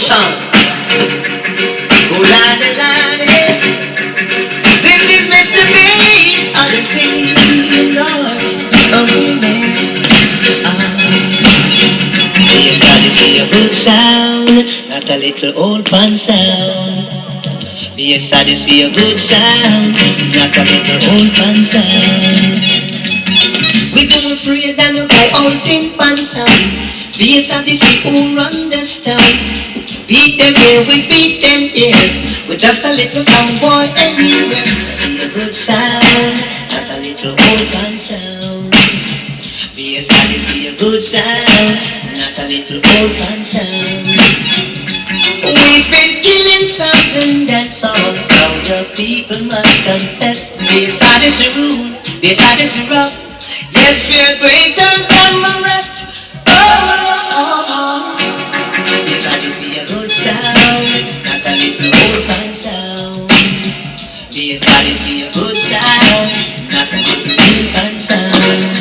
song. Oh, lady, lady. This is Mr. Bass Odyssey, Lord. Oh, man. Yes, Odyssey, a good sound, not a little old pan sound. Yes, Odyssey, a good sound, not a little old pan sound. We don't afraid that no guy out in pan sound. Yes, Odyssey, who run this town. Beat them here, we beat them here. With just a little sound boy anywhere. Just be a good sound, not a little old pan sound. Yes, Odyssey, a good sound, not a little old pan sound. We've been killing sounds and that's all. Now the people must confess. Yes, Odyssey rule, yes, Odyssey rock. Yes, we're greater than the rest. Oh, yes, Odyssey, a good sound, not a little old pan sound. Yes, Odyssey, a good sound, not a little old pan sound.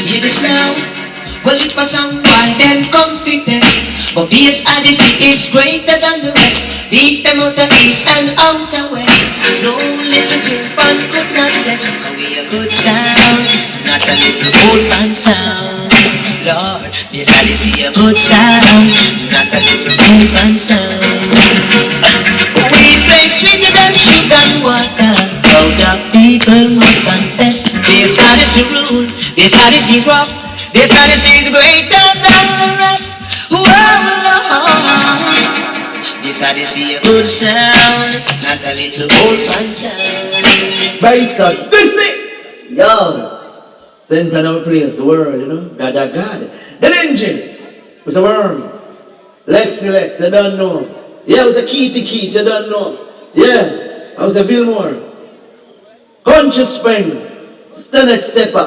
Hear this now? Well, it was some while them confidence. But BS Odyssey is greater than the rest. Beat them out the east and out the west. No little Japan could not test. So we a good sound, not a little old man sound. Lord, BS Odyssey a good sound, not a little old man sound. We play sweeter than sugar and water. How the people must confess. BS Odyssey rule, BS Odyssey rock. BS Odyssey is greater than the rest. Whoa, Lord. This Odyssey a good sound, not a little old man sound. Bass Odyssey! Yo! Center of a place, the world, you know? God. The engine was a worm. Lex, you don't know. Yeah, it was a Keith, you don't know. Yeah, I was a Billmore. Country Spring. Stanet Stepper.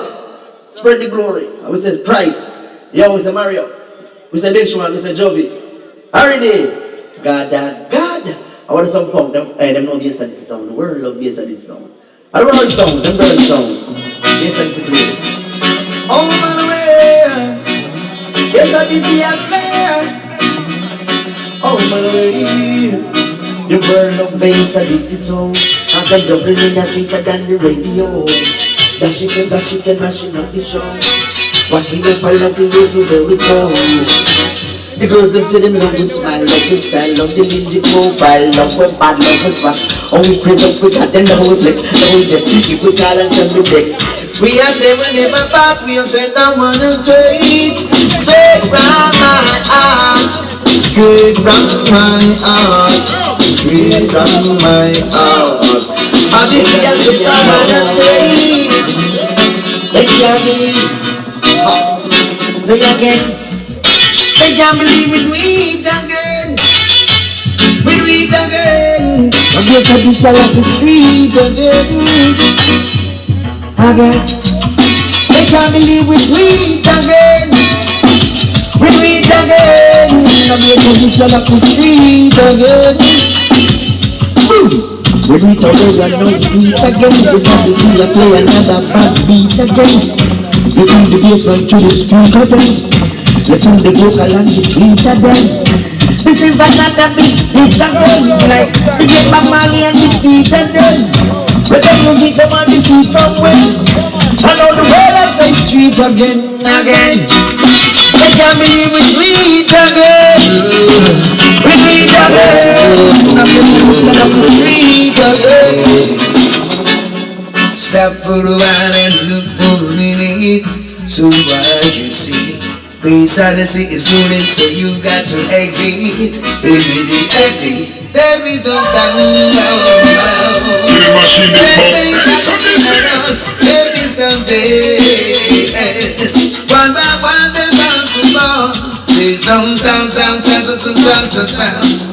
Spread the glory. I was a Price. Yeah, I was a Mario. We said this one, we said Jovi. Already. God. I want some punk. Them know bass of this sound. The world love bass of this sound. I don't know the sound, them girls sound. Bass of this play. Oh my way. Bass of this here play. Oh my way. The world love bass of this sound. I can juggle in that sweeter than the radio. Dash it and mashing up the show. What we up, I love you to where we go. The girls them say them love to smile, love to style, love the ninja profile, love with bad, love with smash. Oh, we print up, we got them, now we flex, now we just keep we call and send we text. We have never back, we have said I wanna straight from my heart, straight from my heart, straight from my heart. I just have to come on straight. They can't believe. Say again. They can't believe it, we again. We again. I get a bit like the treat again. Again. They can't believe it, we again. We again. I get a bit like the treat again. We need to play another beat again. We have to play another bad beat again. You bring the bassman to the speaker then. You bring the vocal and the beat again. This is another beat again. Like the get my money and the beat again. But then you get them on the beat from when. And all the world I say sweet again. They can't believe we sweet again. We sweet again. I'm the sweet again. Stop for a while and look for a minute, so I can see. Bass Odyssey is moving, so you got to exit. Immediately, there is no sound. There is some days. One by one, they're bound to fall. There's no sound.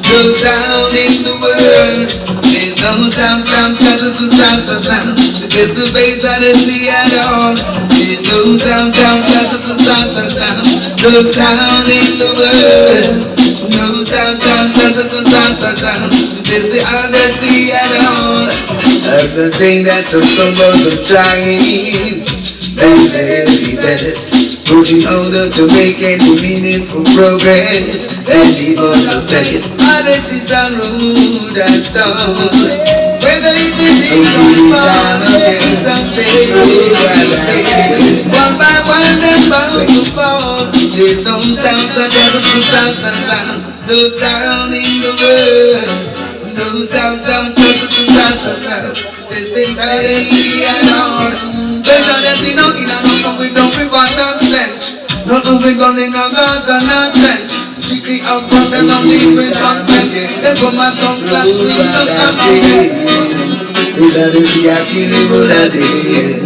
No sound in the world. There's no sound. There's the bass Odyssey at all. There's no sound. No sound in the world. No sound. There's the Odyssey at all. I've been saying that some songs are trying. very best. Putting on the Jamaican meaningful progress. And people of place. Odyssey and rude and sound. Whether it be big or small, yes, and big. One by one, them bound to fall. There's no sound, so there's no sound. No sound in the world. No sound. This face I see alone. There's Odyssey, no in and out, we don't report on stench. Nothing we gun in our guns and our trench. Strictly out front and not even content. They put my song class with the family. This Odyssey, I feel it all a day.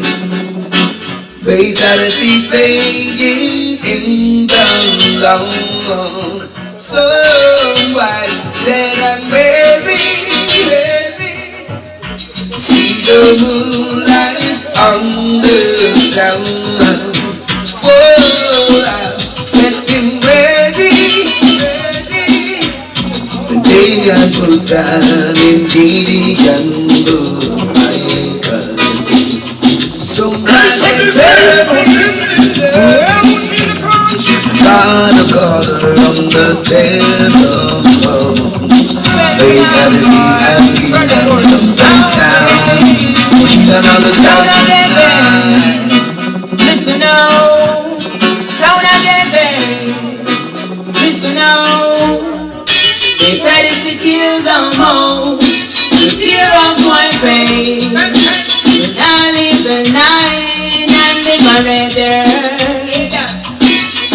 Bass Odyssey playing in downtown. So wise, dead and buried. See the moonlight on the town. Whoa, get him ready. The day I put down, indeed he can go. So my God on the telephone. Bass Odyssey and the anthem sound. Another sound tonight. Listen now, sound again, babe. Listen now. They said it's to kill the most. To tear up my face. When I leave the night and live forever.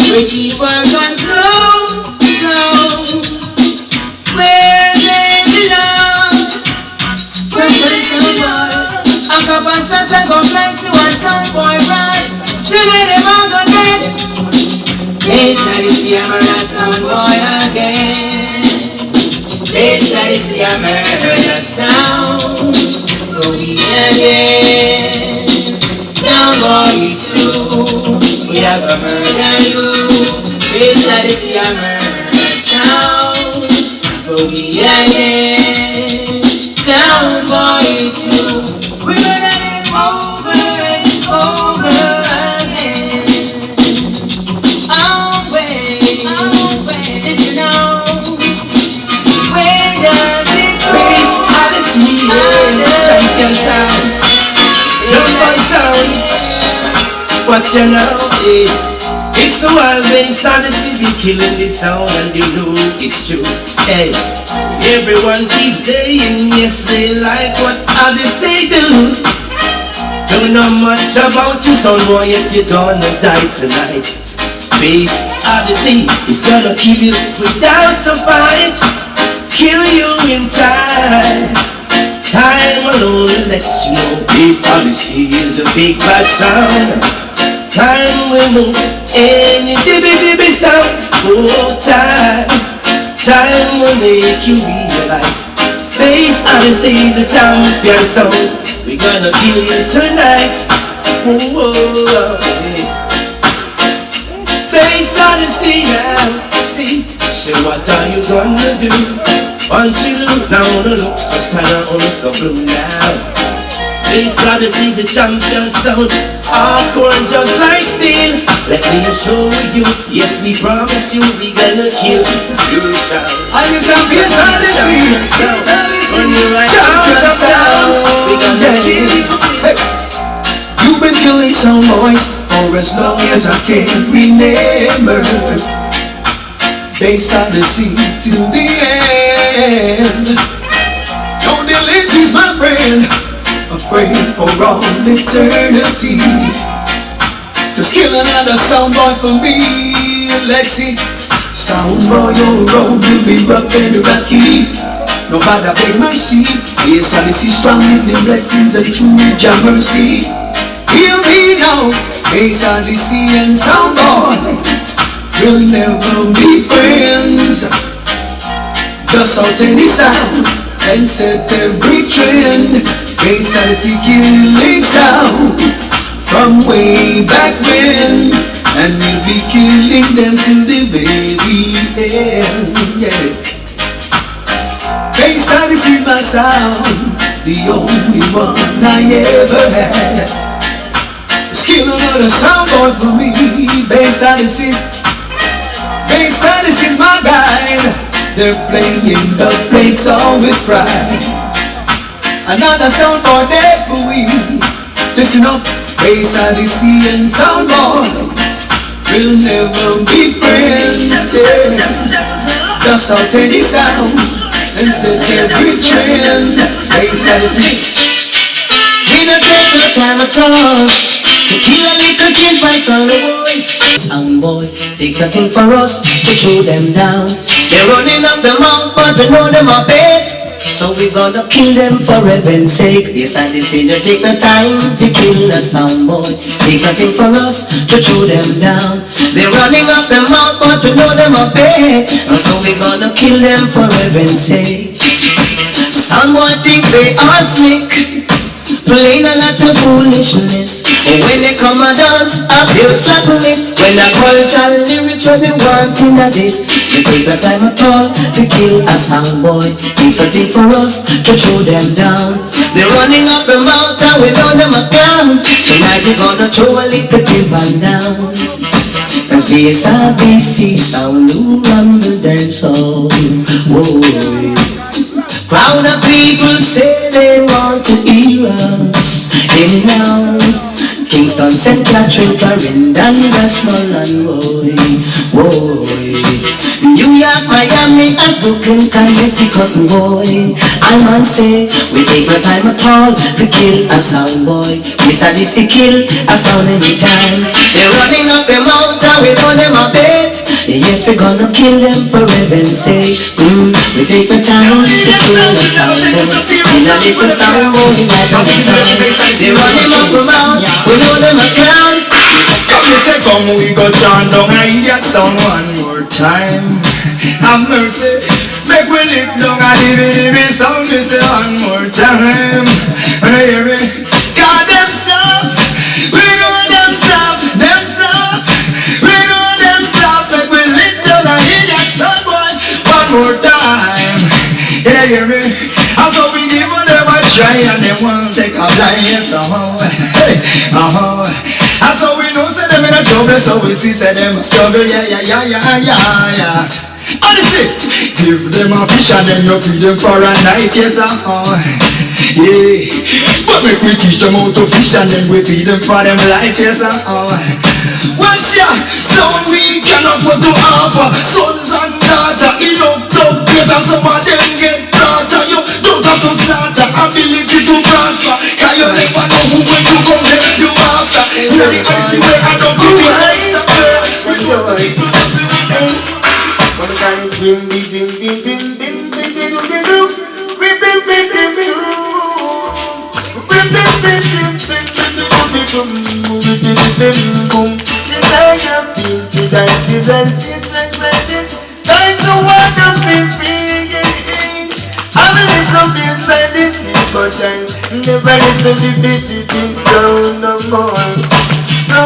We keep our guns low, where they belong. I'm up and shut and go fly to our sound boy rise. Till them all go dead. They say it's the murder sound boy again. They say it's the murder sound. Go we again. Sound boy is true. We have a murder you. They say it's the murder sound. Go we again. Sound boy is true. We're running over and over again. Always, listen now. Where does it go? Bass Odyssey, champion sound. Jump on sound. Watch you now, It's the wild Bass Odyssey be killing the sound, and you know it's true. Hey, everyone keeps saying yes, they like what Odyssey do. Don't know much about you, son boy, yet you're gonna die tonight. Bass Odyssey is gonna kill you without a fight. Kill you in time. Time alone will let you know Bass Odyssey is a big bad sound. Time will move any dibby sound. Oh, time will make you realize Bass Odyssey, the champion sound. We gonna kill you tonight. Oh, yeah. Bass Odyssey now. See, say what are you gonna do? Until now the looks so stand on so blue now. Bass Odyssey, the champion sound. Hardcore just like steel. Let me assure you, yes we promise you, we gonna kill you shout. I just have Bass Odyssey. When you right out of town, we gonna kill you. Hey. You've been killing some boys for as long as I can remember. Bass Odyssey to the end. Don't delete, she's my friend. Afraid for all eternity. Just kill another soundboy for me, Lexi. Soundboy, your road will be rough and rocky. Nobody pay mercy. Yes, Odyssey strong with the blessings and true Jah mercy. Hear me now, Bass Odyssey and Soundboy will never be friends. Dust out any sound and set every trend. Bass Odyssey killing sound from way back when, and we'll be killing them till the very end. Yeah. Bass Odyssey is my sound, the only one I ever had. Just Kill another soundboy for me. Bass Odyssey. Bass Odyssey's my guide. They're playing the play song with pride. Another soundboy there for we. Listen up, Bass Odyssey and soundboy will never be friends. Yeah. Just out any sound and set every trend. Bass Odyssey. We don't take no time at all to kill a little kid by sound boy. Sound boy takes nothing for us to throw them down. They're running up the mount, but we know them a bait. So we gonna kill them for heaven's sake. This and this ain't don't take no time to kill a sound boy. Takes nothing for us to throw them down. They're running up the mount, but we know them a bait. And so we gonna kill them for heaven's sake. Sound boy think they are slick, playing a lot of foolishness. When they come and dance, abuse slackness. When I culture lyrics when we want in a this, we take the time at all to kill a sound boy. It's a thing for us to throw them down. They're running up the mountain, we know them again. Tonight we gonna throw a little timber down. Cause BSRBC sound who run the dance hall. Whoa. Crowd of people say they want to hear us. Hear me now. Kingston, St. Catherine, Clarendon, Westmoreland, boy, boy. New York, Miami, and Brooklyn, Connecticut, boy. I man say, we take no time at all to kill a sound boy. This a this kill a sound anytime. They're running up the mountain, we know them a bet. Yes, we gonna kill them for heaven's sake. We take no time to kill a sound boy. In a little sound boy, like a time. They're running up the mountain, we know them a clown. Come, say, come, we go chant down a idiot sound one more time. Have mercy, make we lick down a divvy sound. We say one more time. When you hear me, God them soft, we know them soft, them soft, we know them soft. Make we lick down a idiot sound boy one more time. You hear me? And so we give them a try and they won't take a lie. Yes, and so we know say them in a trouble, so we see say them struggle, yeah. Odyssey, give them a fish and then you feed them for a night, yes, yeah. But make we teach them how to fish and then we feed them for them life, yes, watch ya, so we can afford to offer sons and daughter enough to better. Some of them get daughter, you don't have to slaughter, ability to prosper. Cause you never know who going to come help you after. You're the Odyssey way I don't do the master. What kind of dim time to walk up in free. I'm a little bit inside this thing, but I never listen to the sound no more. So,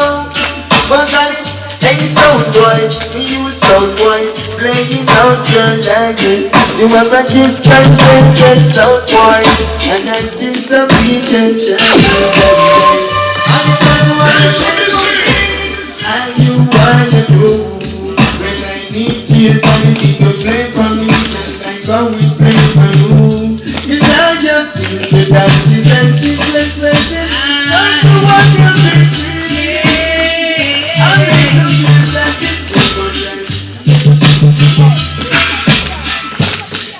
but I hey sound boy, you sound boy, playing out your language. You have a distant sound boy, and I disobedient child. And you wanna do when I need tears and people play for me, just like how we play for you. You know your things that different places. Don't do what you think. I make them feel like it's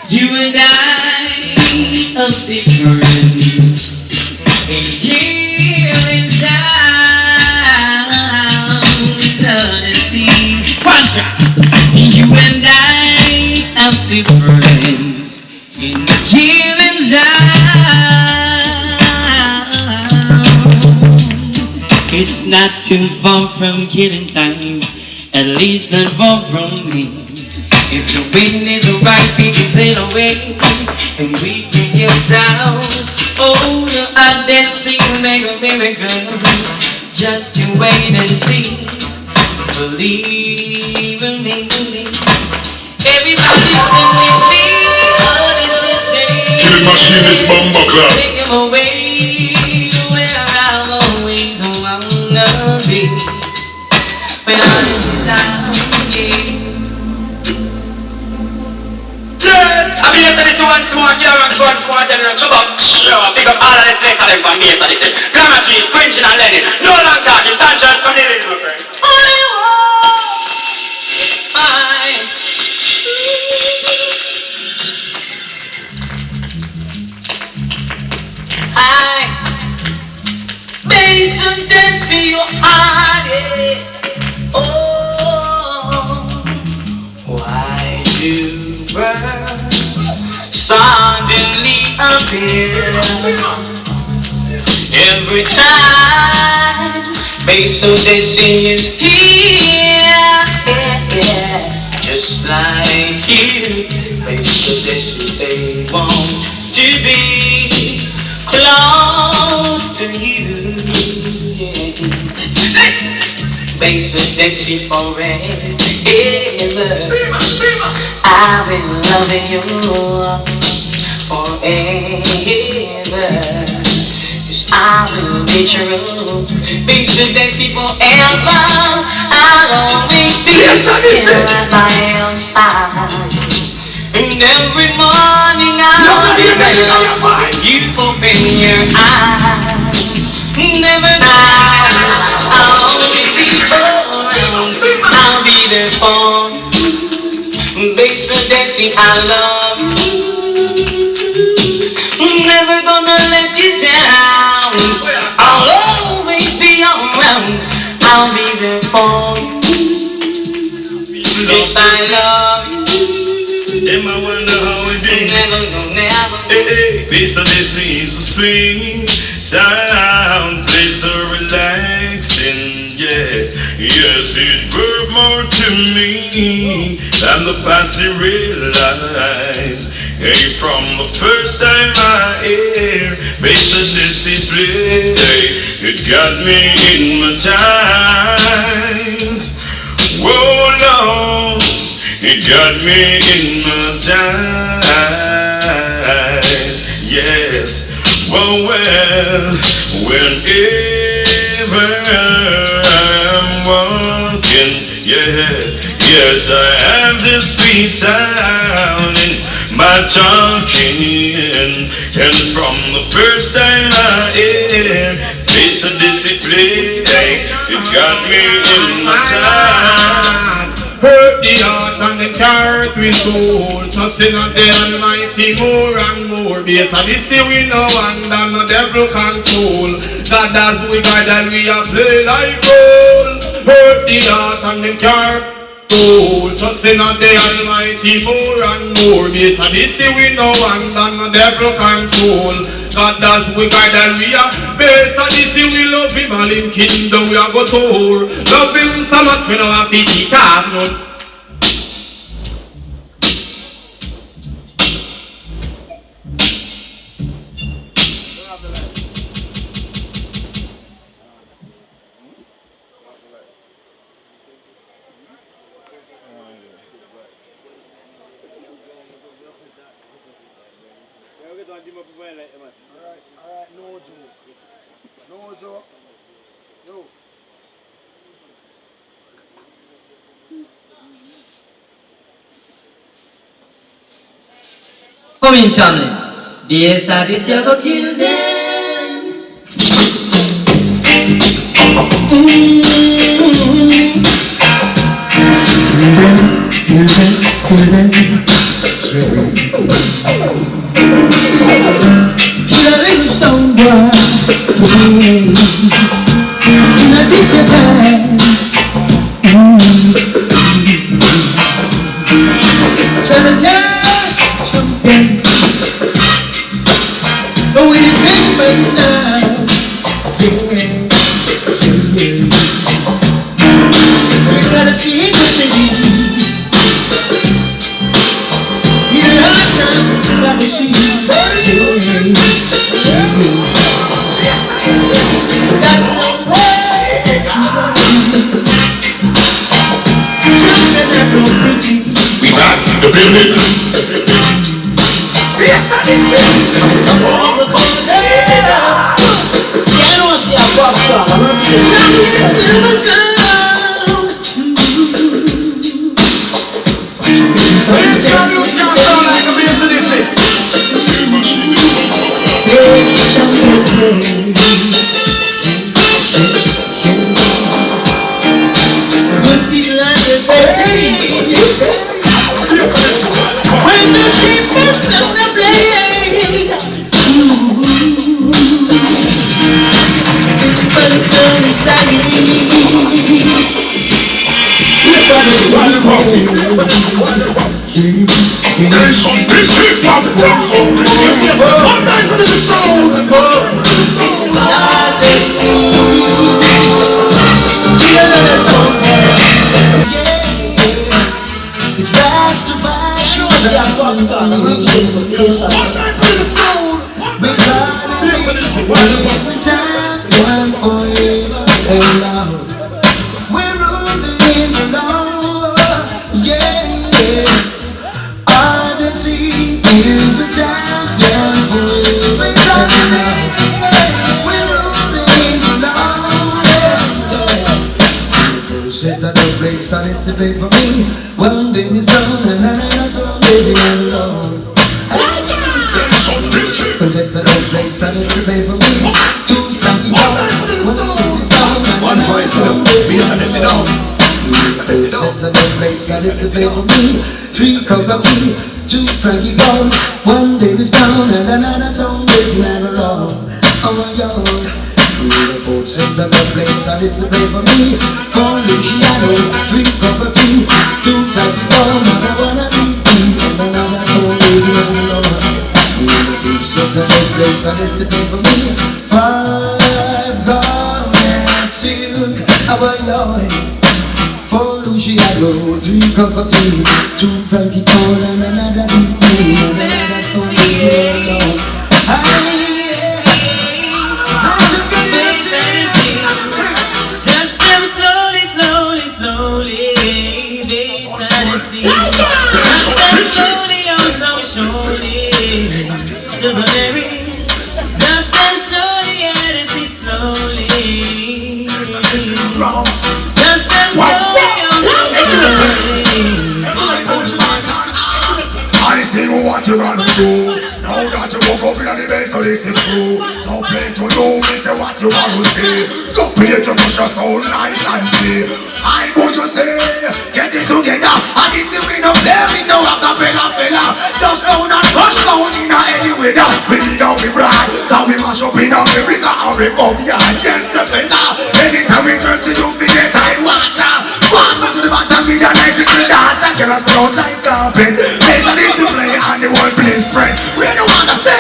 You and I are different in here and down Odyssey. You and I have difference in here and down. It's not too far from killing time, at least not far from me. If the wind is right, we can sail away and we can get sound. Oh, the Odyssey make a miracle. Just to wait and see. Believe in me, believe. Everybody sing with me. Odyssey say. Killing machine is bomba clap. Take him away where I've always wandered. one squad and a chubbuck. Yo, pick up all of the selector them from base, and they say, Glamour Trees, Quenching and Lenny. No long talking, Sanchez from the little friend. Some death in your heart, oh, why do birds suddenly appear every time face of destiny is here, just like you, face of destiny they want to be close to you. Face with destiny forever. I've been loving you forever. Cause I will be true. Face with destiny forever. I'll always be here by your side. And every morning I'll be there. You open your eyes. Never die. I'll be there for you. Base of destiny, I love you. Never gonna let you down. I'll always be around. I'll be there for you. Yes, I love you. Them I wonder how it be. Never, no, never. Hey, base of destiny is a swing sound, place so relaxing. Yeah, yes, it brought more to me than the past I realized. Hey, from the first time I hear bass of discipline, it got me hypnotized. Whoa, Lord, it got me hypnotized. Yes, well, whenever walking, yes, I have this sweet sound in my talking, and from the first time I hear face of discipline, it got me in my time. Hurt the heart and the carrot with soul, trusting on the Almighty more and more. Based on this we know and on the devil control. That as we guide and we are play like gold. Hurt the heart and the carrot soul, trusting on the Almighty more and more. Based on this we know and on the devil control. God does we guide and we are based on this we love him all in kingdom we are go tour. Love him so much we don't have to eat no. Alright, no joke. No joke. No. Come in, Tomlins. Yes, I just you go kill them. Killing someone, not this your time. Trying to test something, but we didn't think by the sound. We try to see the city. You have time, let me see. We back in the building. Yes, I did. I don't see a box dog. I'm not saying the sound. This sound like a bass of this. Good people and the best. When the chiefs on the blade, but the sun is dying. There's some bishop of the devil. One night for the soul. It's fast to buy. I know I say I'm popcorn. I'm representing for this. One night for the soul. It's a time forever and now. We're rolling along, yeah. Odyssey is a champion forever and now. We're rolling along, yeah. First set of the blade started to play for me. One day is brown and another song baby alone. Concept of the blade started to play for me. Two flanky balls, One voice, bass and sit down. set of the blade started to play for me. Three cup of tea, two Frankie Ball. One Davis Brown and another song baby alone. Oh my God. The fourth set of the blade started to play for me. Four Luciano, three cup of tea, two Frankie Ball, another one of tea, and another song baby alone. So the place started to play for me. Five gone and two our Lord. Four Luciano, three cockatoo, two Frankie Paul and another D.P. and another song baby alone. Just them slowly, slowly, slowly, they started to sing. Just them slowly, oh so surely, to the very. Just them slowly, Odyssey slowly. Just them slowly, oh so slowly. I see what you gonna do. Now that you woke up in the base, so listen through. Don't play to you, me say what you want to say. Don't play to push your soul nice and day. I want to say, get it together. And this is we no play, we no acapella fella. Just sound and rush down in any weather. We need out we brag, that we mash up in America and we come here. Yes, the fella. Anytime we turn to you, we get high water. Pass me to the bottom with a nice little data. Get us proud like carpet. There's a little play and the whole place spread. We don't wanna say.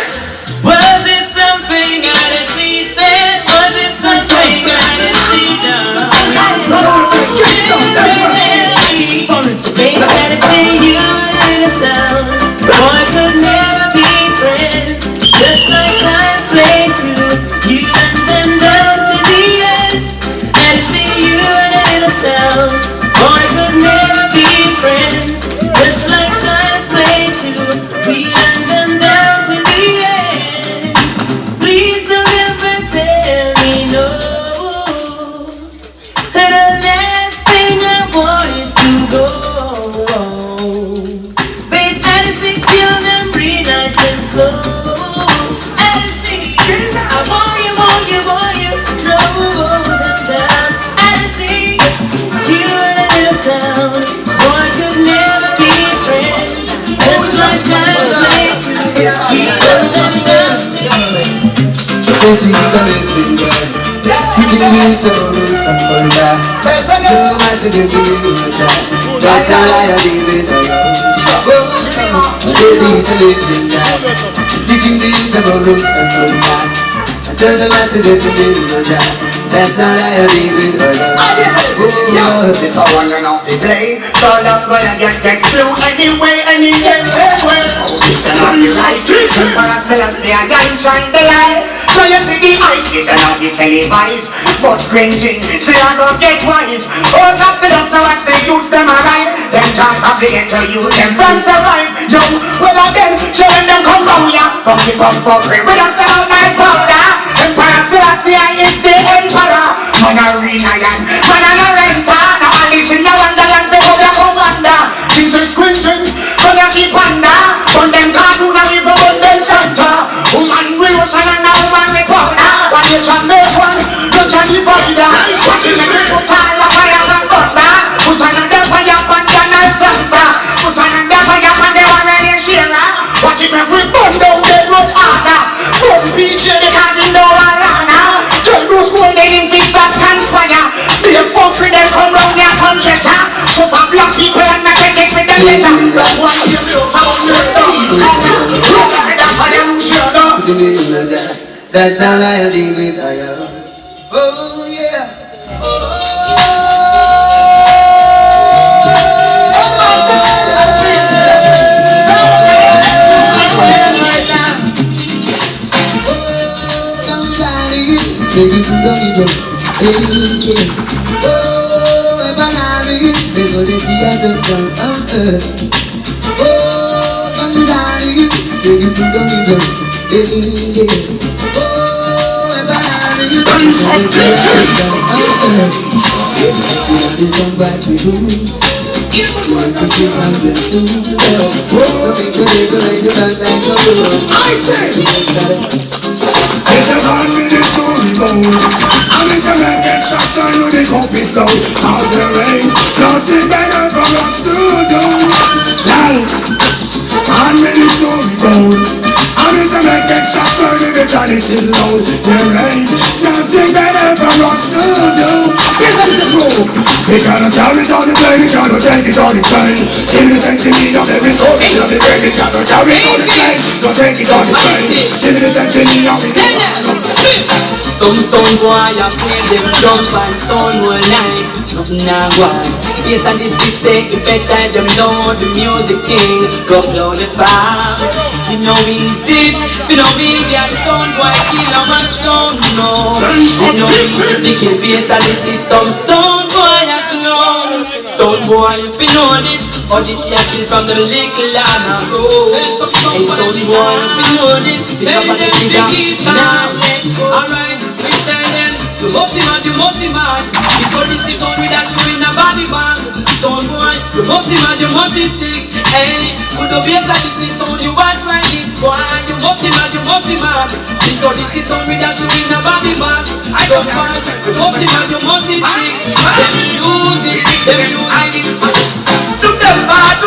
Was it something Odyssey said? Was it something Odyssey done? They said to see you in a sound. Boy could never be friends. Just like times play to you and them down to the end. And to see you in a sound. Boy could never be friends. Just like times play to we and them down to the end. Please don't ever tell me no. The last thing I want is to go. Face Odyssey, kill them real nice and slow. Odyssey, I want you, want you, want you. Slow them down. Odyssey, you and a little sound. Boy could never be friends. Just like times play to keep them down to This is the messenger, teaching me to lose and wonder. Too much to give you a job. That's all I leave it alone. This is the messenger, teaching me to lose and wonder. Too much to give you a job. That's all I leave it alone. It's a one and off the play. So that's why I get flew anyway, any day, anywhere. Listen up the right. Emperor Selassie, I can shine the light. So you see the ice, listen up the televised. But cringing, say I don't get wise. Hold up the dust, now watch the youth, them arise. Them chance of the interview, them from survive. Yo, well again, show them come down here. Come keep up for free, with us down my powder. Emperor Selassie is the emperor. Man a reunion, man a renter. Now I live in the wonderland, the other commander. Things are squinting, but I keep under. But them cartoon and we go on them center. Woman we rush and a woman we powder. That's how I deal with I am. Oh yeah. Baby, you don't even. Oh, if I love you, they go to see I don't sound out. Oh, I'm dying. Baby, you don't even. Oh, if I love you, they go to see I don't sound out. You know this song bites me too. You want to see how they do. I say. It's a man with the story bone. And if a man gets shot, so I know the cup is down. Cause there ain't nothing better for us to do. Now, man with the story bone. And if a man gets shot, so I know the chalice is loud. There ain't nothing better for us to do. Yes, I'm the pro. We cannot carry it on the plane, we cannot take it on the train. Give me the sense in me of every soul, it's on the brain. We cannot carry it on the plane, don't take it on the train. Give me the sense in me of every Some sound boy a play them drums and sound all night. Nothing a go on. Yes, and this is say you better them know the music king. Go blow the fire. You know easy. You know we get sound boy kill a man sound no. You know easy to kill bass and this is some sound boy a clown. Sound boy if you know this. Odyssey a kill from the little lana road. Hey sound boy if you know this. It's not a big alright, we tell them the multi man. Before this is on with a show in a body bag. Sound boy, the multi stick. Hey, could the bass and this is on you watch right this boy. You multi man. Before this is on with a show in a body bag. I don't want the multi stick. Them use it. Do them bad.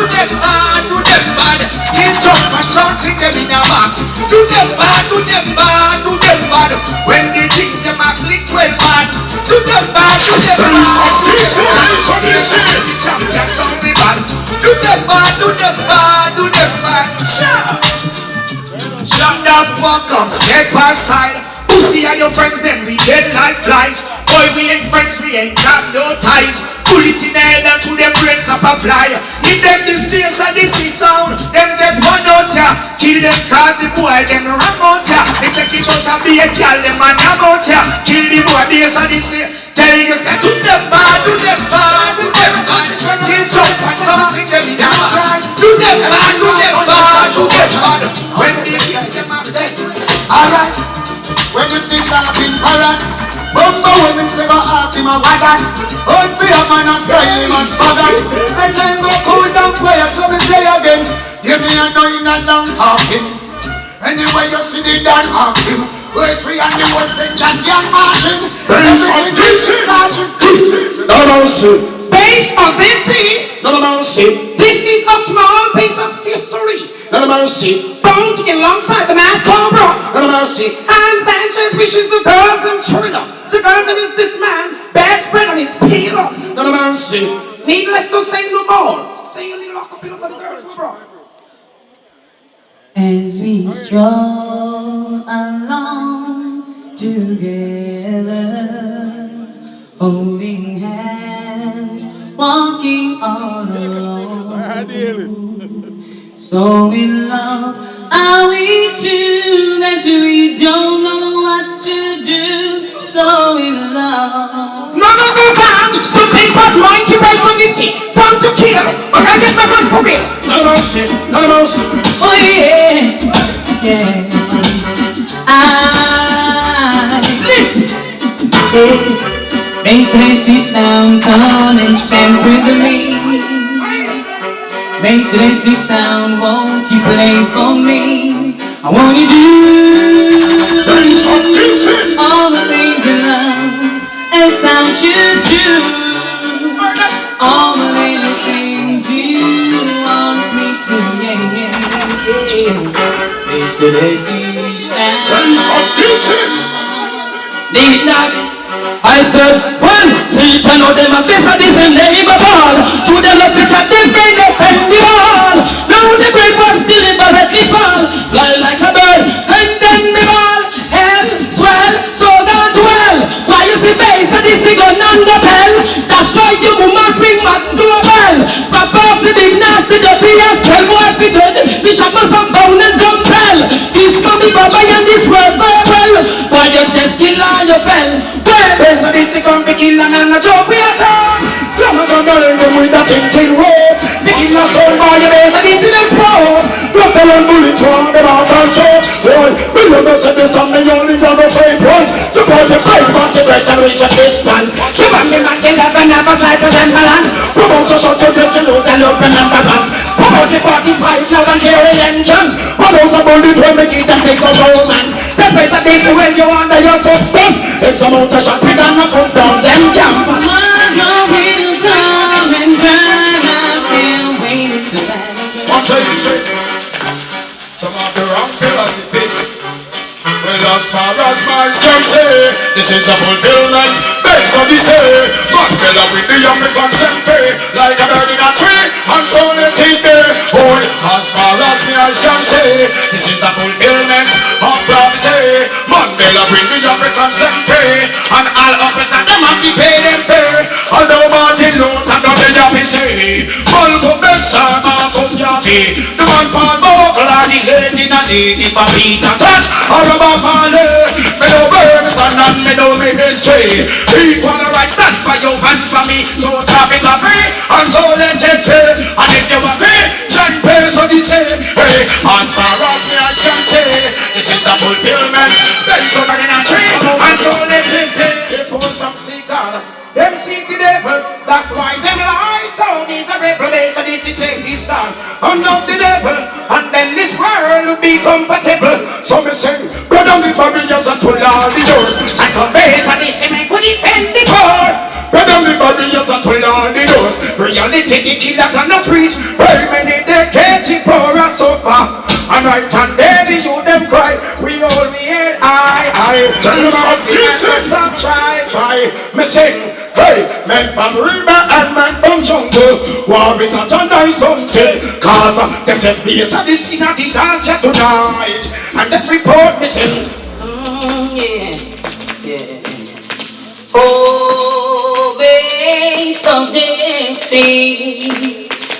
Keep up and something them in a back. Do them bad. When the things them a click well bad. Do them bad. Champion sound me bad. Do them bad. Shut the fuck up, step aside. Pussy and your friends, them we dead like flies. Boy, we ain't friends, we ain't got no ties. Pull it in the head and to them break up a fly. Give them this bass and this is sound. Them get one out ya. Kill them cause the boy, them run out ya. They check it out and be a girl, them man run out ya. Kill the boy, bass and this is. Tell you say do them bad. Kill jump and something them in a bad. Do them bad. When they kill them up there. Alright. When you think I've been alright, Bumbo women say go ask him a what that. Don't be a man and style him and spagger. And then go cool down play so me play again. Give me a nine and down talking. Anyway you see the Dan ask him. Where's we and the one saying that young marching. Based on this this is a small piece of history. No mercy. Found alongside the mad cobra. No mercy. And Sanchez wishes the girls and thriller. The girls and is this man. Bad spread on his pillow. No mercy. Needless to say no more. Say a little acapella for the girls we brought. As we stroll along together, holding hands, walking all alone. So in love are we two that we don't know what to do. So in love. None of the bands to think but mind to rest on the sea. Come to kill, but I get my gun for real. No mercy. Oh yeah. Listen. Bass, lacy sound, come and stand with me. Bass, lacy sound, won't you play for me? I want you to do all the things in love as sound should do. All the little things you want me to, yeah. Bass, lacy sound. Dig it, knock it. I said. One, see, you know them a this and this and neighbor ball. To them a picture, them bring up and the wall. Now the break was deliberately fall. Fly like a bird, and then the ball. Hell, swell, so that well. Why you see base and this thing on the bell? That's why you woman bring back to a bell. Pop off the big nasty dirty as well. Boy, be dead. Fish up us some bone and jump hell. This can be baba and this world very well. Why you just kill on your fell? Well, so this come be kill and a joke we a talk. Come on, burn them with a tin rope. The kill a soul by your base and this in explode. Drop the one bullet on the mountain choke. Boy, we know to say this on the only for the same point. Suppose you fight for the breath and reach a distance. You want me back 11 hours like a land. Promote to shut your get you lose and open up the guns. Promote the 45 now and hear the engines. Promote the bullet when we keep them big of romance. The place of this when you under your substance. It's a motor shot we gonna put down them camp. I'll tell you straight. Some of the wrong philosophy. Well, as far as my can say, this is the fulfillment. Makes Odyssey. But fella with the African free, like a bird in a tree, and so let it be. Boy, as far as me eyes can say, this is the fulfillment of prophecy. Man, fella with the African free, and all officers them have to pay them pay. Although Martin Luther don't be happy say, Malcolm X and Marcus Garvey, the man Paul Bogle and the lady Nadine for Peter Touch, or Robert Marley, me no Bergson and me no ministry. Equal rights done for you and for me, so traffic are free and so let it pay. And if you agree, John pays so they say, hey, as far as me I can say, this is the fulfillment. Then so that in a tree and so let it pay. Before some seek God, them seek the devil, that's why them lie. So these are revelation, this is a his done. I'm not the devil, and then this world will be comfortable. So me say, go down the barriers and pull all the doors. And so base and this me could defend the poor. Go down the barriers and pull all the doors. Reality the killers and the preach. Very many decades the poor are suffer. And right and there the youth them cry. We all we hear I. Try. Me sing. Hey, men from river and men from jungle. War is not a nice something. Cause them just be a this in a the dance tonight. And that report me sing. Yeah. Oh, based of Odyssey,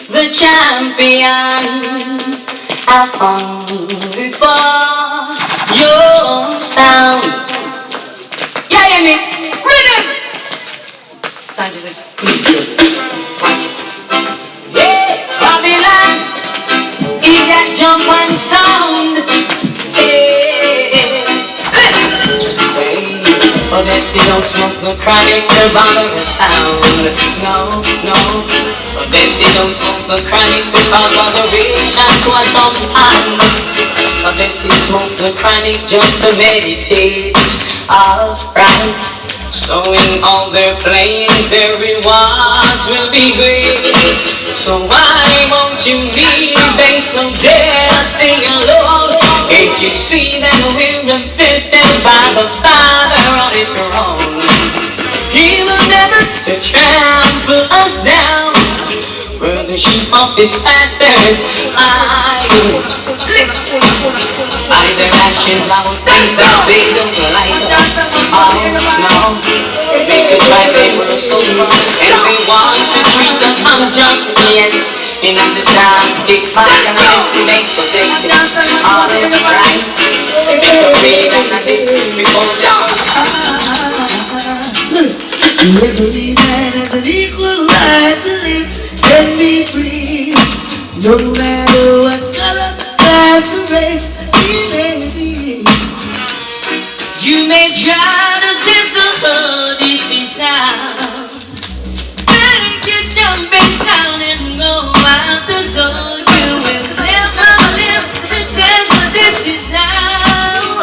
the champion I found before your sound. Yeah, me. Rhythm. Sound is please. Watch. Yeah, Babylon. If that jump and sound. Odyssey don't smoke the chronic, the bottle of sound. No. Odyssey don't smoke the chronic to cause botheration to a thumb's hand. Odyssey smoke the chronic just to meditate. Alright. So in all their playings, their rewards will be great. So why won't you leave base of Odyssey alone? Can't you see that we're afflicted by the Father on his throne? He will never trample us down. We're the sheep of his pastures. By their actions, I will think that they don't like us. Oh no, they could try, they were so wrong, and they want to treat us unjust. Yes, in the times, big fight and this makes so this is all right. Make a read and this is before dawn. Every man has an equal right to live and be free, no matter what color, class, or race he may be. You may try to test the Odyssey sound, make your jumping sound and go out the door. You will never live to test the Odyssey sound.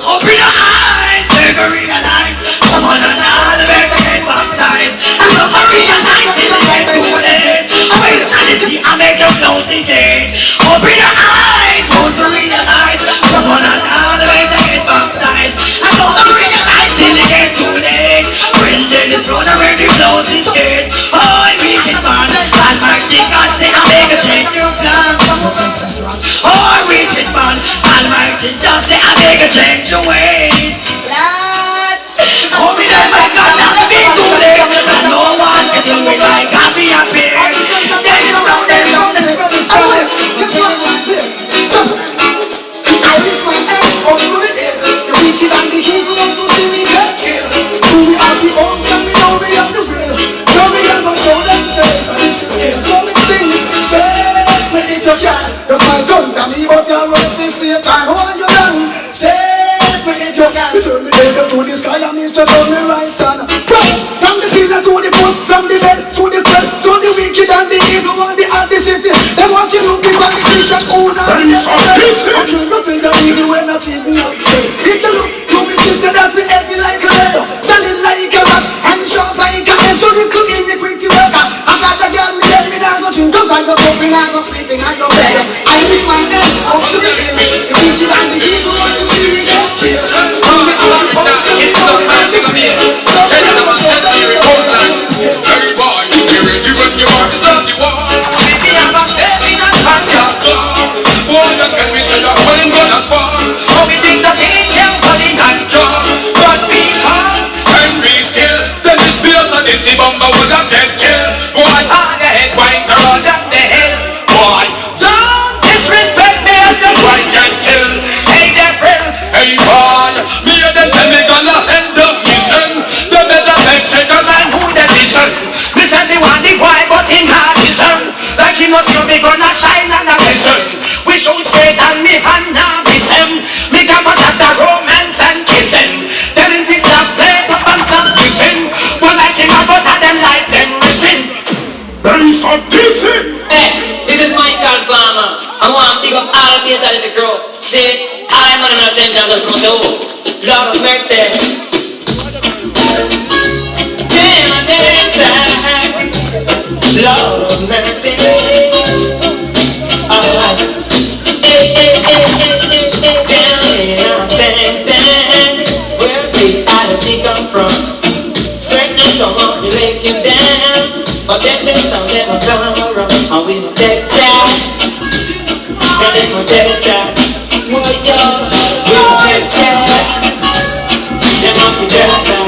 Open your eyes, never realize someone or another better get baptized. And never realize till I get to it. Open your eyes, see I make you close the gate. Open your eyes, won't you realize someone or another better get baptized. And never realize till I get too late. When there is change your ways. Lord, oh, me never got to be too late. And no one can tell me like happy happy. Time hold you down. Stay, forget your gun. Turn the head to the sky and Mr. Turn the right hand. From the pillar to the foot, from the bed to the step, to the wicked and the evil and the Odyssey. They want you looking for the Christian who's on the left. I'm just looking at me when I'm feeling up. If you look, you will sister that we heavy like a leather, solid like a rock, and sharp like a edge. So little iniquity worker. I got the girl, me tell me now go drink up, I go cooking, I go sleeping, I go bed. I live my head up to the wicked and the evil and the serious. Bumba would have said kill. Boy, on the head, wine around up the hill. Boy, don't disrespect me as a white and kill. Hey, April, hey, boy, me and them say me gonna end the mission. The better head check a man who the vision. Me say me want the boy, but him not listen. Like he must know me gonna shine and a vision. We shoot straight and me hand now miss him. Me come out at the romance and kiss him. Tell him to stop play, pop and stop kissing. So this is This is Michael Farmer. I want to pick up all the that is a crew. See, I'm on an attempt and just do. Lord of mercy. Lord of mercy. Alright. Down in our sentence, where the Odyssey come from. Certain don't want to make him down. But then there's some them come around and we will take care. And they will take care. Oh yeah, we will take care. They want to take care.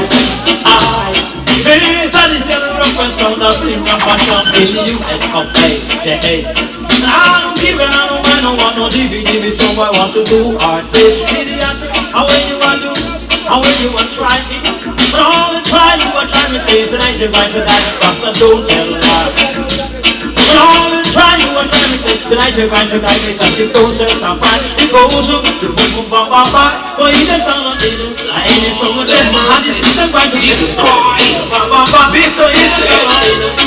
Alright. This is the rock and sound of bling and passion in the US of A. I don't give and I don't want no DVD, so I want to do or say idiot. How when you want to do, how when you want to try it. But all the time you are trying to say tonight you're going to die, Pastor, don't tell lies. But all the time you are trying to say tonight you're going to die, Mr. Ship don't say something. It goes up, the boom, boom, bam, bam, but he does sound like it, like it's so much less. And it's still going to Jesus Christ, this is so nice.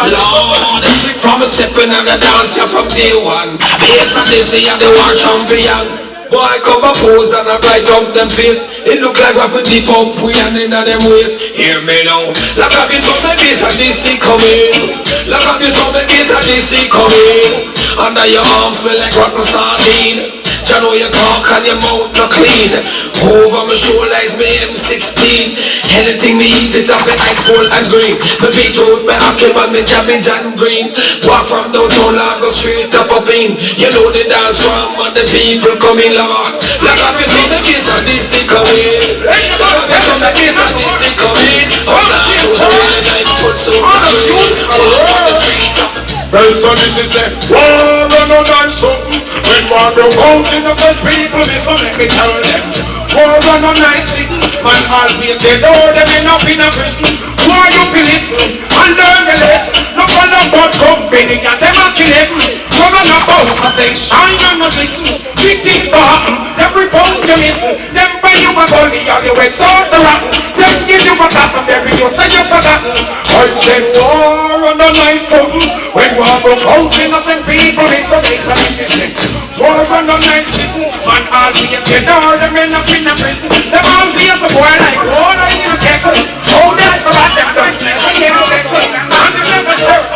Lord, from a stepping on the dance from day one. Yes, and this year the war champion. Boy, come a pose and a bright up them face. It look like we deep up we and in them ways. Hear me now. Like a this on the base and this is coming. Like a this on the base and this is coming. Under your arms smell like rotten sardine. You know you talk and your mouth not clean. Over my shoulder is me M16. Anything me eat it up with ice cold and green. My beetroot, my apple, and my cabbage and green. Walk from downtown, Lord, go straight up in. You know the dance from and the people coming, Lord. Like a piece of the kiss and this is coming. Like a piece of the kiss and this is coming. Oh, Lord, choose a really night foot so green. Walk on the street up. Well, so this is a war on a nice something. When war broke out innocent people, listen, let me tell them. War on a nice thing. Man always they know them end up in a prison. Why you feel listen and learn the lesson. No one about company and them a kill him. Come on about a thing, shine and not listen. Big things go happen, them report to listen. Them buy you a body or the wet start to rattle. Them give you a clap and bury you, say you forgotten. I said war on a nice something. When war broke out innocent people, it's a place of resistance. War on a nice business, man all we get all the men up in the prison. Them all be up a boy like water in a kettle. Oh, that's a lot them don't never get no kettle. And the never church,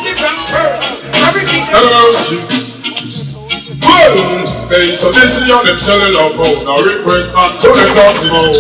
different church. Everything else. Well, Hey, so this is your them selling love phone. Now request not to let us know.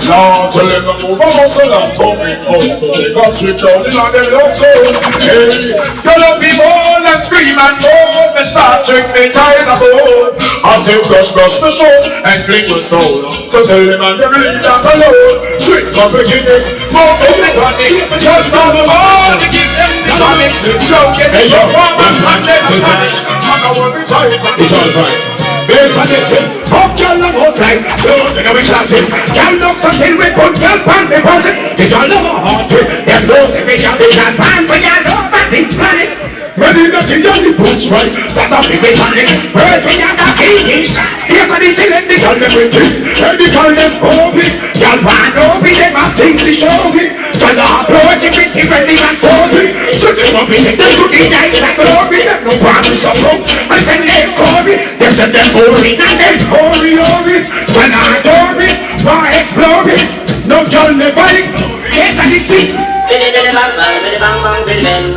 Now to let them move on, so I'm coming home. They got tricked down in on them love zone. Hey, you love me more and scream and moan. Me start trick me tired of bone. Until brush my shorts and clean my stone. So tell them and they leave that alone. Trick for beginners, smoke up the tonic. Just not the ball to give them the tonic. Slow get the young ones and them Spanish. I know what we try it. It's all fine. There's a listen, up y'all and out like those in our classing. Y'all look something with good girl pan the person. They y'all love a heart to them those every y'all they can pan. But y'all know that it's fine. Ready not to y'all the boots right. That a big panic. First when y'all got eating. Here's a listen, let's be call them with things. Ready call them open. Y'all pan open, them have things to show me. Y'all are approaching with the ready and story. So they won't be taking to the night like glory. Them no promise of hope. I said they call me. Them said them boring and them holy. When I adore it, why explore it? No girl never it. Yes, I see. Biddy biddy bang bang, biddy bang bang, biddy bang.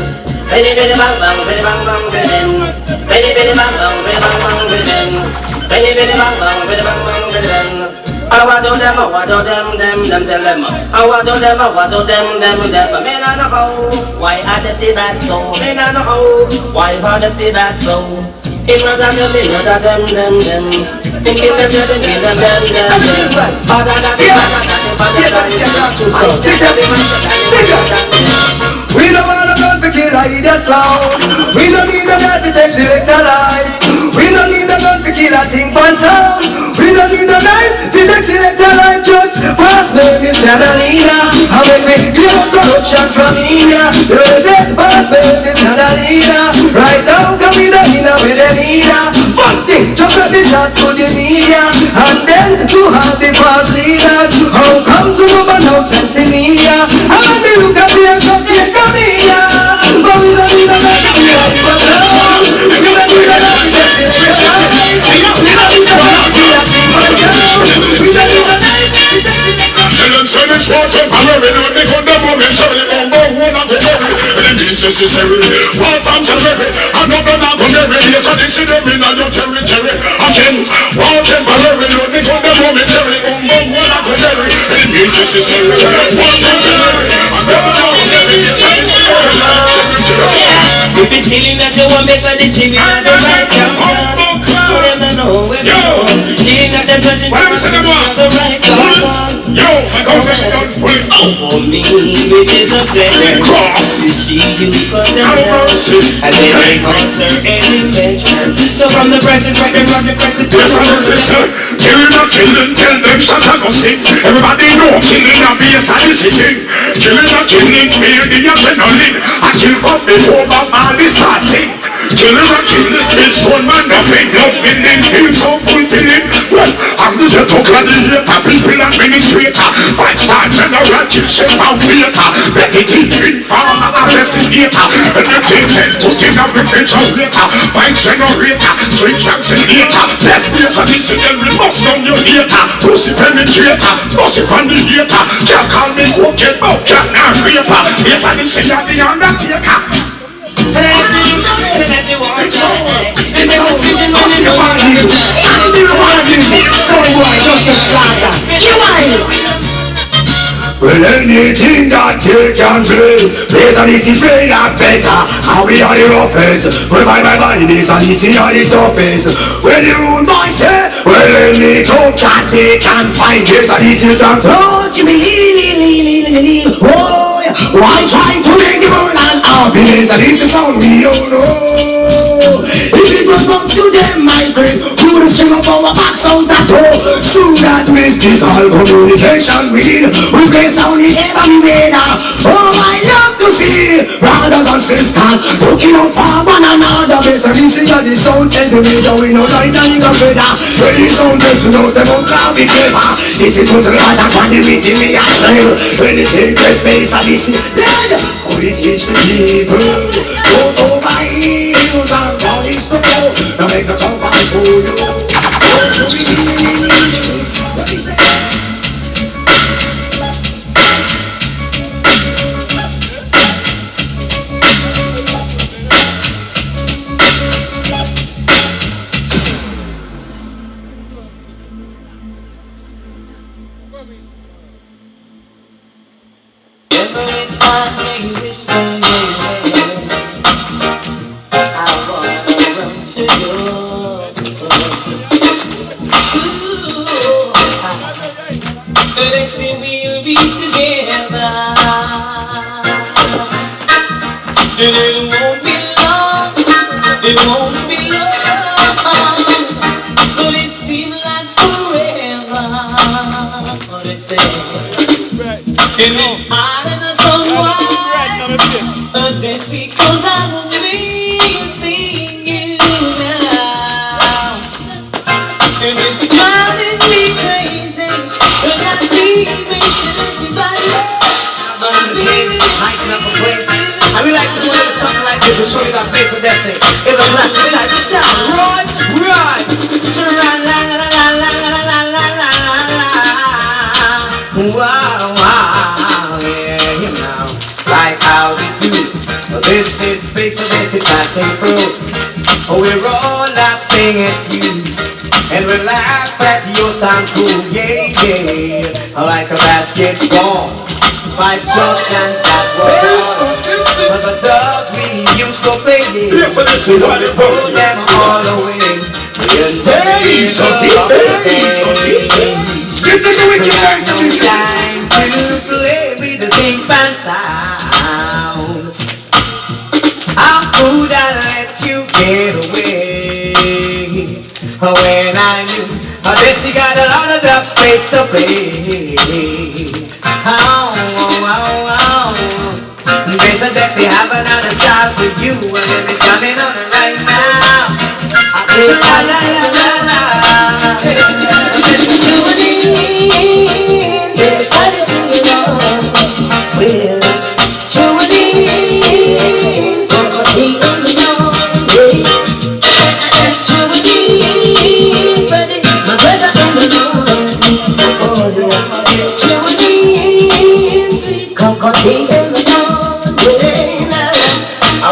Biddy biddy bang bang, biddy bang bang, biddy bang. Biddy biddy bang bang, biddy bang bang, biddy bang. Biddy biddy bang bang, biddy bang bang, biddy bang. I want to them, tell them. I want to them, them. Men I know how, why I just say that so. Men I know how, why I just say that so. If not them, them. Thinking them, We don't want to go to kill either sound. We don't need a man to take selector life. We don't need a gun to kill a thing one sound. We don't need a knife to take selector life. Just pass me Miss Catalina. I make me clear up corruption from India. You're dead, pass me Miss Catalina. Right now, come in with the media. First thing, just let the shot to the media. And then to have the false leaders. How comes the woman nonsense in media? And when we look at the just get the media. But we don't need a man to be a people now. We don't need a man to get the media. We don't need a man to be a people now. We don't need a man to be a people now. Tell them say this water power, we don't make on the moment. Tell them number one of the glory. And it is necessary. All from January, I'm not gonna go there. Yes, I see them in your territory. Again, all temporary, we don't make on the moment. Tell them number one of the glory. And it is necessary. One from January, I'm never gonna go there. Yes, I see them in your territory. If it's feeling that you want me, so this is not the right champion. For them to know we're gone. Hearing that they're judging you, so this is not the right champion. Yo, I don't get it. For me, it is a pleasure to see you cut them down. And then they answer any mention. So from the presses, right there, from the presses. Yes, I listen, sir. Killing or killing, tell them shut up, go stick. Everybody know killing and be a sadistic. Killing or killing, fear the adrenaline. I kill from before my body starts sick. Killing or killing, it's one man, nothing else spinning. Feels so fulfilling. Well, I'm the ghetto gladiator, people administrator. Fight star general, kill chef and waiter. Repetitive farmer, assassinator. Entertainment, put in a refrigerator. Fight generator, switch accelerator. Let's be a sadistic, we must down your hater. Pussy penetrator, pussy from the hater. Can't call me crooked, but can't not raper. Yes, I didn't say that the undertaker. That you want to and they was bitching when you know you I'm the one you say boy just a slaughter. You mind? Well, anything that you can do, please and this is way that better. And we are the roughest. Well, my mind is and this is the toughest. Well, the rude boy say, well, any talk that they can find this and this is the touch me. Oh, why try to make the world an happiness? And this is sound we don't know. If it was up to them, my friend, we would string up our backs out at all. Through that mystical communication we need, we play sound in every radar. Oh, I love to see brothers and sisters looking out for one another. Best and this is the sound, tell the major we know like a nigga better. When the sound just knows them out how we clever. This is what's right up on the meeting we are saying. When they take the space and this is dead. Oh, we teach the people, go for my heels and valleys to go. Now make a jump and for you. may whisper your name. I wanna run to you. They say we'll be together, and it won't be long, it won't be long, but it seems like forever. What they say, and it's harder than someone, but they see 'cause I will be seeing you now, and it's driving me crazy. Nice enough of place. And we like to do something like this to show you that face of destiny. It's a black, we like to shout, right, right. Wow, wow, yeah, you know, like how we do. Well, this is the face of destiny passing through. Oh, we're all laughing at you. And we laugh at your sound cool, yeah, yeah. Like a basketball, 5 blocks and that was all. For the dogs we used to play, we threw them all away. In the middle of the day, time to play with the same band sound. How could I let you get away? When I knew Odyssey got a lot of the place to play. They said that they have another style for you, and they're coming on it right now. I say la la la la la. Yes, I just sing it on. Well, Julie, come on, sing it on.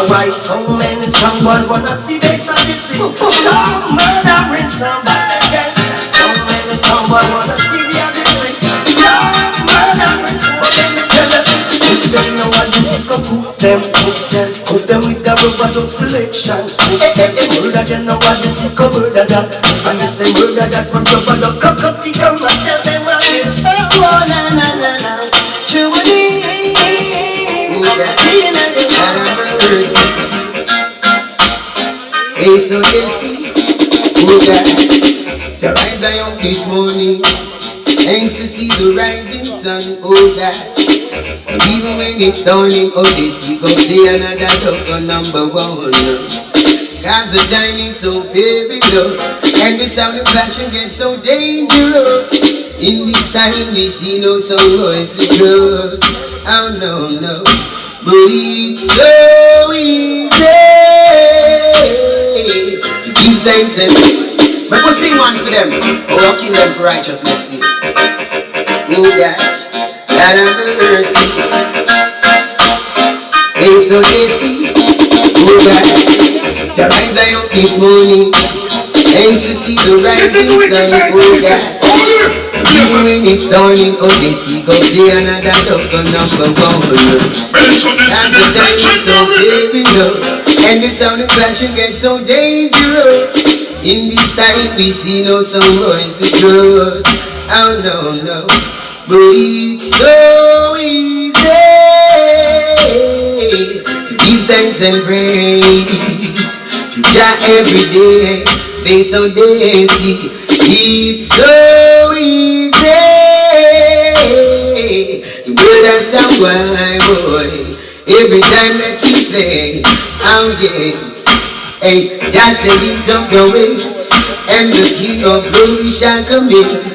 Why so many someone wanna see this Odyssey? Stop murdering somebody again. So many someone wanna see the Odyssey. Stop murdering somebody again. Put them no Odyssey, come put them with the rubber dub selection. Murder them no Odyssey, come murder that. And they say murder that, but rubber dub come and tell them what it is. Oh na na na na, Julie. Hey, so they see, oh God, the rise I up this morning, thanks to see the rising sun, oh God. Even when it's dawning, Odyssey goes day another doctor #1. Cause the timing so very close, and the sound of action gets so dangerous. In this time we see no sound voice to close. Oh no, no, but it's so easy. Give thanks and but we'll sing one for them. Oh, we'll kill them for righteousness' sake. Oh gosh, God have mercy. Hey, so they see, oh God, the rise I up this morning, thanks to see the rising sun, oh God. Even when it's dawning, Odyssey goes day another doctor #1. As the time is so very close, and the sound of clashing gets so dangerous. In this time we see no sound voice to trust. Oh no, no, but it's so easy to give thanks and praise to Jah every day. Face on day, see it's so easy. The world has some why boy. Every time that we play, oh yes. Hey, just say lift up your waist, and the King of glory shall come in.